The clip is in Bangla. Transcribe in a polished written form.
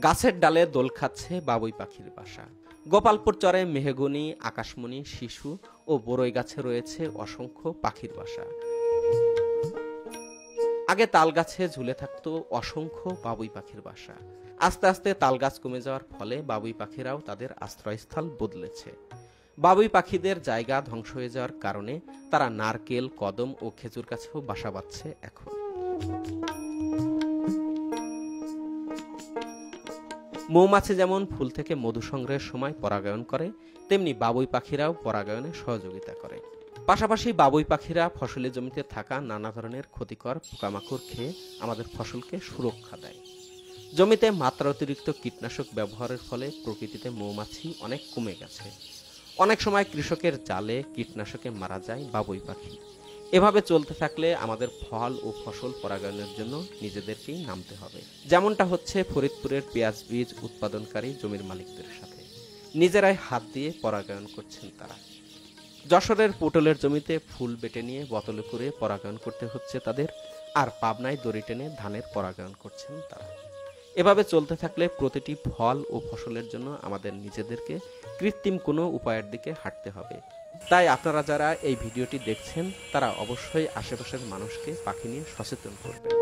গাছের ডালে দোল খাচ্ছে বাবুই পাখির বাসা। গোপালপুর চরে মেহগনি, আকাশমণি, শিশু ও বরই গাছে রয়েছে অসংখ্য পাখির বাসা। আগে তাল গাছে ঝুলে থাকতো অসংখ্য বাবুই পাখির বাসা। আস্তে আস্তে তাল গাছ কমে যাওয়ার ফলে বাবুই পাখিরাও তাদের আশ্রয়স্থল বদলেছে। বাবুই পাখিদের জায়গা ধ্বংস হয়ে যাওয়ার কারণে তারা নারকেল, কদম ও খেজুর গাছেও বাসা বাঁধছে এখন। মৌমাছি যেমন ফুল থেকে মধু সংগ্রহের সময় পরাগায়ন করে, তেমনি বাবুই পাখিরাও পরাগায়নে সহযোগিতা করে। পাশাপাশি বাবুই পাখিরা ফসলের জমিতে থাকা নানা ধরনের ক্ষতিকর পোকামাকড় খেয়ে আমাদের ফসলকে সুরক্ষা দেয়। জমিতে মাত্রা অতিরিক্ত কীটনাশক ব্যবহারের ফলে প্রকৃতিতে মৌমাছি অনেক কমে গেছে। অনেক সময় কৃষকের জালে কীটনাশকে মারা যায় বাবুই পাখি। এভাবে চলতে থাকলে আমাদের ফল ও ফসল পরাগায়নের জন্য নিজেদেরকেই নামতে হবে। যেমনটা হচ্ছে ফরিদপুরের পেঁয়াজ বীজ উৎপাদনকারী জমির মালিকদের সাথে। নিজেরাই হাত দিয়ে পরাগায়ন করছেন তারা। যশোরের পটলের জমিতে ফুল বেটে নিয়ে বোতলে করে পরাগায়ন করতে হচ্ছে তাদের, আর পাবনায় দড়ি টেনে ধানের পরাগায়ন করছেন তারা। এভাবে চলতে থাকলে প্রতিটি ফল ও ফসলের জন্য আমাদের নিজেদেরকে কৃত্রিম কোনো উপায়ের দিকে হাঁটতে হবে। তাই আপনারা যারা এই ভিডিওটি দেখছেন তারা অবশ্যই আশেপাশের মানুষকে পাখি নিয়ে সচেতন করবেন।